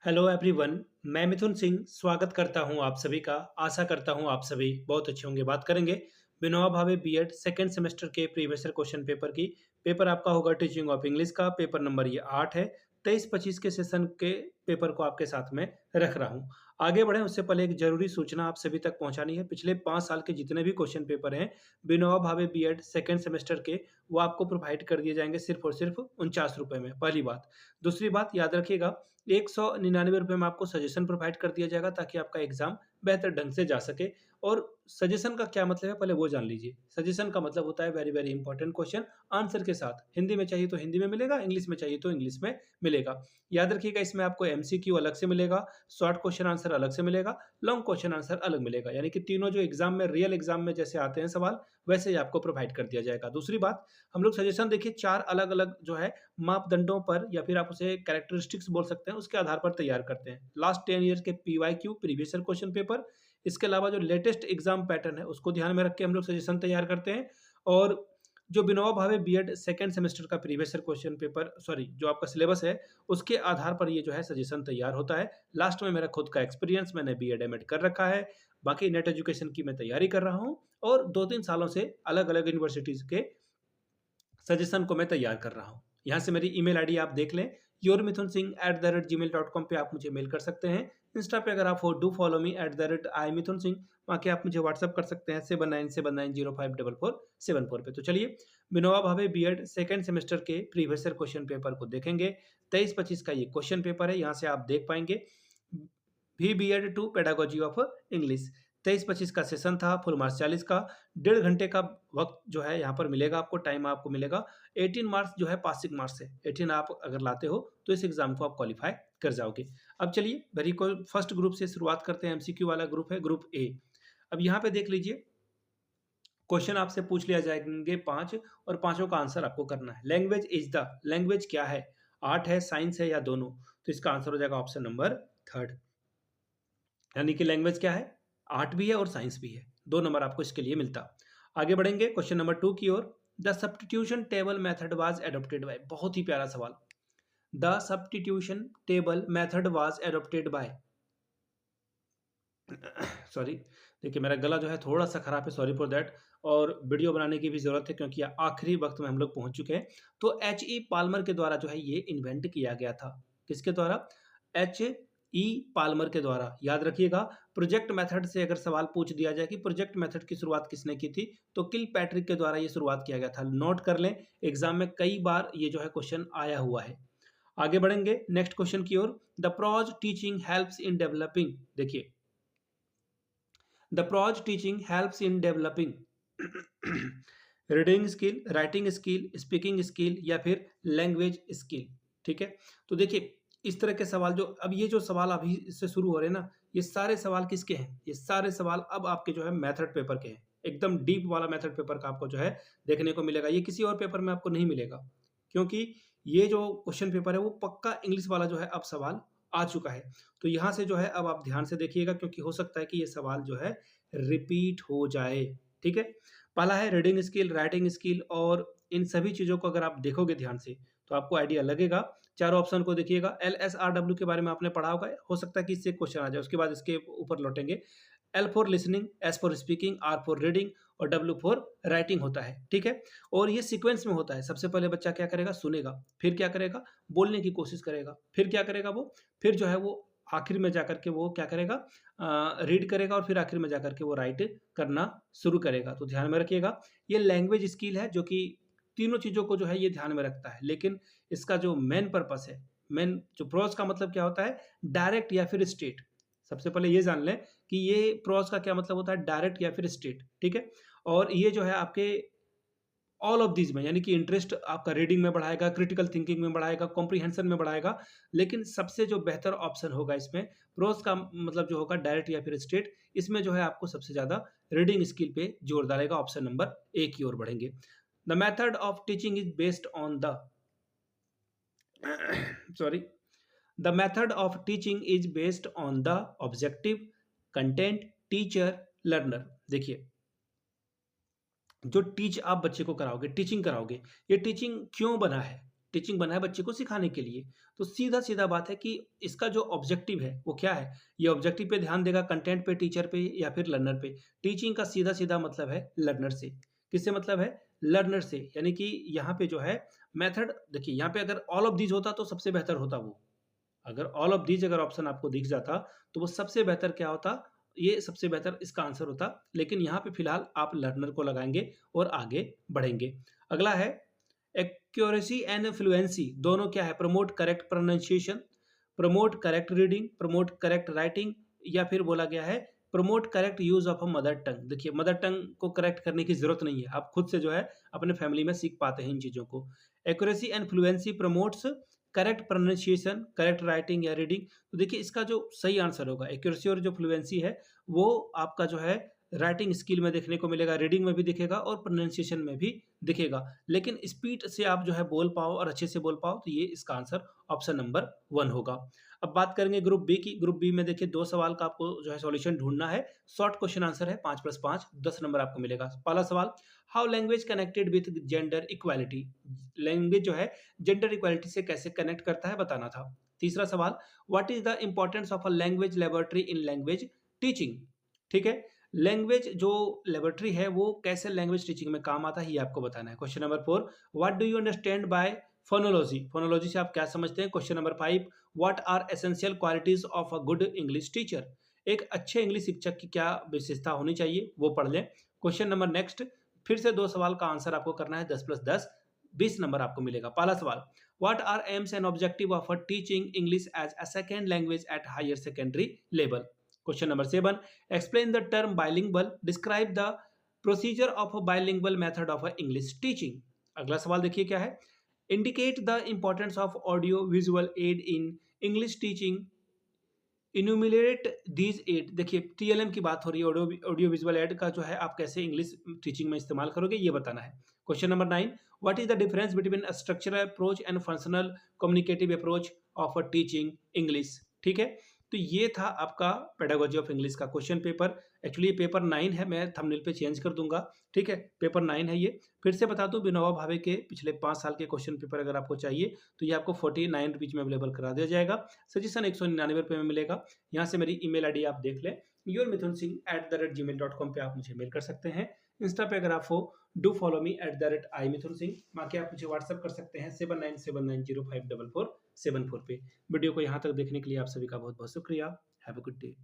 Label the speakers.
Speaker 1: Hello everyone. मैं मिथुन सिंह स्वागत करता हूं आप सभी का। आशा करता हूं आप सभी बहुत अच्छे होंगे। बात करेंगे Vinoba Bhave BEd second semester के प्रीवियस ईयर क्वेश्चन पेपर की। पेपर आपका होगा टीचिंग ऑफ इंग्लिश का। पेपर नंबर ये 8 है। 23-25 के सेशन के पेपर को आपके साथ में रख रहा हूं। आगे बढ़ें उससे पहले एक जरूरी सूचना आप सभी तक पहुंचानी है। पिछले 5 साल के जितने भी क्वेश्चन पेपर हैं Vinoba Bhave BEd second semester के, वो आपको प्रोवाइड कर दिए जाएंगे सिर्फ और सिर्फ 49 रुपए में। पहली बात। दूसरी बात याद रखिएगा, 199 रुपये में आपको सजेशन प्रोवाइड कर दिया जाएगा ताकि आपका एग्जाम बेहतर ढंग से जा सके। और सजेशन का क्या मतलब है पहले वो जान लीजिए। सजेशन का मतलब होता है very very important question answer के साथ। हिंदी में चाहिए तो हिंदी में मिलेगा, इंग्लिश में चाहिए तो इंग्लिश में मिलेगा। याद रखिएगा, इसमें आपको एमसीक्यू अलग से मिलेगा, शॉर्ट क्वेश्चन आंसर अलग से मिलेगा, लॉन्ग क्वेश्चन आंसर अलग मिलेगा। यानी कि तीनों जो एग्जाम में रियल एग्जाम में जैसे आते हैं सवाल, वैसे ही आपको प्रोवाइड कर दिया जाएगा। दूसरी बात, हम लोग सजेशन देखिए 4 अलग अलग जो है मापदंडों पर, या फिर आप उसे कैरेक्टरिस्टिक्स बोल सकते हैं, उसके आधार पर तैयार करते हैं। लास्ट 10 ईयर्स के PYQ previous year question paper, इसके अलावा जो लेटेस्ट एग्जाम पैटर्न है उसको ध्यान में रख के हम लोग सजेशन तैयार करते हैं। और जो Vinoba Bhave BEd second semester का previous year question paper, sorry जो आपका सिलेबस है, उसके आधार पर ये जो है सजेशन तैयार होता है। लास्ट में मेरा खुद का एक्सपीरियंस, मैंने बीएड एमएड कर रखा है। बाकी नेट एजुकेशन की मैं तैयारी कर रहा हूँ और 2-3 सालों से अलग अलग यूनिवर्सिटीज के सजेशन को मैं तैयार कर रहा हूँ। यहाँ से मेरी ईमेल आईडी आप देख लें, yourmithunsingh@gmail.com पे आप मुझे मेल कर सकते हैं। इंस्टा पे अगर आप हो, डू फॉलो मी @imithunsingh, वहाँ के आप मुझे व्हाट्सअप कर सकते हैं 7979054474 पे। तो चलिए Vinoba Bhave BEd second semester के प्रीवियस ईयर क्वेश्चन पेपर को देखेंगे। 23-25 का ये क्वेश्चन पेपर है, यहाँ से आप देख पाएंगे भी BEd two pedagogy of English. 23-25 का सेशन था, फुल मार्क्स 40 का। 1.5 घंटे का वक्त जो है यहाँ पर मिलेगा आपको, टाइम आपको मिलेगा। 18 मार्क्स जो है पासिंग मार्क्स है। 18 आप अगर लाते हो तो इस एग्जाम को आप क्वालिफाई कर जाओगे। अब चलिए वेरी को फर्स्ट ग्रुप से शुरुआत करते हैं। एमसीक्यू वाला ग्रुप है, ग्रुप ए। अब यहाँ पे देख लीजिए, क्वेश्चन आपसे पूछ लिया जाएंगे 5 और पांचों का आंसर आपको करना है। लैंग्वेज इज द, लैंग्वेज क्या है? आर्ट है, साइंस है या दोनों? तो इसका आंसर हो जाएगा ऑप्शन नंबर थर्ड। यानी कि लैंग्वेज क्या है? आर्ट भी है और साइंस भी है। 2 नंबर आपको इसके लिए मिलता। आगे बढ़ेंगे क्वेश्चन नंबर 2 की ओर। The substitution table method was adopted by, बहुत ही प्यारा सवाल। The substitution table method was adopted by, sorry, देखिए मेरा गला जो है थोड़ा सा खराब है, सॉरी फॉर दैट। और वीडियो बनाने की भी जरूरत है क्योंकि आखिरी वक्त में हम लोग पहुंच चुके हैं। तो एच ई पाल्मर के द्वारा जो है ये इन्वेंट किया गया था। किसके द्वारा? एच ई पाल्मर के द्वारा। याद रखिएगा, प्रोजेक्ट मेथड से अगर सवाल पूछ दिया जाए कि प्रोजेक्ट मेथड की शुरुआत किसने की थी, तो किल पैट्रिक के द्वारा ये शुरुआत किया गया था। नोट कर लें, एग्जाम में कई बार ये जो है क्वेश्चन आया हुआ है। आगे बढ़ेंगे नेक्स्ट क्वेश्चन की ओर। The prose teaching helps in developing, देखिए the prose teaching helps in developing reading skill, writing skill, speaking skill या फिर लैंग्वेज स्किल। ठीक है, तो देखिए इस तरह के सवाल जो अब ये जो सवाल अभी से शुरू हो रहे हैं ना, ये सारे सवाल किसके हैं? ये सारे सवाल अब आपके जो है मेथड पेपर के हैं। एकदम डीप वाला मेथड पेपर का आपको जो है देखने को मिलेगा। ये किसी और पेपर में आपको नहीं मिलेगा, क्योंकि ये जो क्वेश्चन पेपर है वो पक्का इंग्लिश वाला जो है अब सवाल आ चुका है। तो यहाँ से जो है अब आप ध्यान से देखिएगा, क्योंकि हो सकता है कि ये सवाल जो है रिपीट हो जाए। ठीक है, पहला है रीडिंग स्किल, राइटिंग स्किल, और इन सभी चीज़ों को अगर आप देखोगे ध्यान से तो आपको आइडिया लगेगा। चारों ऑप्शन को देखिएगा। LSRW के बारे में आपने पढ़ा होगा, हो सकता है कि इससे क्वेश्चन आ जाए, उसके बाद इसके ऊपर लौटेंगे। L for listening, S for speaking, R for reading और W फॉर राइटिंग होता है। ठीक है, और ये सीक्वेंस में होता है। सबसे पहले बच्चा क्या करेगा? सुनेगा, फिर क्या करेगा? बोलने की कोशिश करेगा, फिर क्या करेगा वो? फिर जो है वो आखिर में जाकर के वो क्या करेगा? रीड करेगा, और फिर आखिर में जाकर के वो राइट करना शुरू करेगा। तो ध्यान में रखिएगा, ये लैंग्वेज स्किल है जो कि तीनों चीज़ों को जो है ये ध्यान में रखता है। लेकिन इसका जो मेन पर्पस है, मेन जो प्रोज का मतलब क्या होता है? डायरेक्ट या फिर स्ट्रेट। सबसे पहले ये जान लें कि ये प्रोज का क्या मतलब होता है, डायरेक्ट या फिर स्ट्रेट। ठीक है, और ये जो है आपके ऑल ऑफ दीज में, यानी कि इंटरेस्ट आपका रीडिंग में बढ़ाएगा, क्रिटिकल थिंकिंग में बढ़ाएगा, कॉम्प्रीहेंशन में बढ़ाएगा। लेकिन सबसे जो बेहतर ऑप्शन होगा इसमें, प्रोज का मतलब जो होगा डायरेक्ट या फिर स्ट्रेट, इसमें जो है आपको सबसे ज्यादा रीडिंग स्किल पे जोर डालेगा। ऑप्शन नंबर ए की ओर बढ़ेंगे। The method of teaching is based on the sorry the method of teaching is based on the objective, content, teacher, learner. देखिए, जो टीच आप बच्चे को कराओगे, टीचिंग कराओगे, ये टीचिंग क्यों बना है? टीचिंग बना है बच्चे को सिखाने के लिए। तो सीधा-सीधा बात है कि इसका जो ऑब्जेक्टिव है वो क्या है? ये ऑब्जेक्टिव पे ध्यान देगा, कंटेंट पे, टीचर पे या फिर लर्नर पे? टीचिंग का सीधा-सीधा मतलब है लर्नर से। किससे मतलब है? लर्नर से। यानी कि यहाँ पे जो है मेथड देखिए यहाँ पे अगर ऑल ऑफ दीज़ होता तो सबसे बेहतर होता वो। अगर ऑल ऑफ दीज अगर ऑप्शन आपको दिख जाता तो वो सबसे बेहतर क्या होता, ये सबसे बेहतर इसका आंसर होता। लेकिन यहाँ पे फिलहाल आप लर्नर को लगाएंगे और आगे बढ़ेंगे। अगला है एक्यूरेसी एंड फ्लुएंसी दोनों क्या है, promote correct pronunciation, promote correct reading, promote correct writing, या फिर बोला गया है promote correct use of a mother tongue. देखिए मदर टंग को करेक्ट करने की जरूरत नहीं है, आप खुद से जो है अपने फैमिली में सीख पाते हैं इन चीजों को। Accuracy and fluency promotes correct pronunciation, correct writing या रीडिंग। तो देखिए इसका जो सही आंसर होगा, एक्यूरेसी और जो फ्लुएंसी है वो आपका जो है राइटिंग स्किल में देखने को मिलेगा, रीडिंग में भी दिखेगा और प्रोनाउंसिएशन में भी दिखेगा। लेकिन स्पीड से आप जो है बोल पाओ और अच्छे से बोल पाओ तो ये इसका आंसर ऑप्शन नंबर 1 होगा। अब बात करेंगे ग्रुप बी की। ग्रुप बी में देखिए 2 सवाल का आपको जो है सॉल्यूशन ढूँढना है। शॉर्ट क्वेश्चन आंसर है 5+5 10 नंबर आपको मिलेगा। पहला सवाल, how language connected with gender equality? Language जो है जेंडर इक्वालिटी से कैसे कनेक्ट करता है बताना था। तीसरा सवाल, what is the importance of a language laboratory in language teaching? ठीक है, लैंग्वेज जो लैबोरेटरी है वो कैसे लैंग्वेज टीचिंग में काम आता है ये आपको बताना है। Question number 4, what do you understand by phonology? Phonology से आप क्या समझते हैं? Question number 5, what are essential qualities of a good English teacher? एक अच्छे इंग्लिश शिक्षक की क्या विशेषता होनी चाहिए वो पढ़ लें। क्वेश्चन नंबर नेक्स्ट, फिर से 2 सवाल का आंसर आपको करना है, 10+10 20 नंबर आपको मिलेगा। पहला सवाल, what are aims and objective of teaching English as a second language at higher secondary level? Question number 7, explain the term bilingual, describe the procedure of a bilingual method of a English teaching। अगला सवाल देखिए क्या है, indicate the importance of audio visual aid in English teaching, enumerate these aid. देखिए TLM की बात हो रही है, ऑडियो विजुअल एड का जो है आप कैसे इंग्लिश टीचिंग में इस्तेमाल करोगे ये बताना है। Question number 9, what is the difference between a structural approach and functional communicative approach of a teaching English? ठीक है, तो ये था आपका पेडागोजी ऑफ इंग्लिश का क्वेश्चन पेपर। एक्चुअली ये पेपर 9 है, मैं थंबनेल पे चेंज कर दूंगा। ठीक है, पेपर 9 है ये। फिर से बता दूं, विनोबा भावे के पिछले 5 साल के क्वेश्चन पेपर अगर आपको चाहिए तो ये आपको 49 रुपीज में अवेलेबल करा दिया जाएगा। सजेशन 199 रुपये में मिलेगा। यहाँ से मेरी ईमेल आईडी आप देख लें, yourmithunsingh@gmail.com पे आप मुझे मेल कर सकते हैं। इंस्टा पे अगर आप हो, डू फॉलो मी @imithunsingh। बाकी आप मुझे व्हाट्सअप कर सकते हैं 7979054474 पे। वीडियो को यहाँ तक देखने के लिए आप सभी का बहुत बहुत शुक्रिया। Have a good day.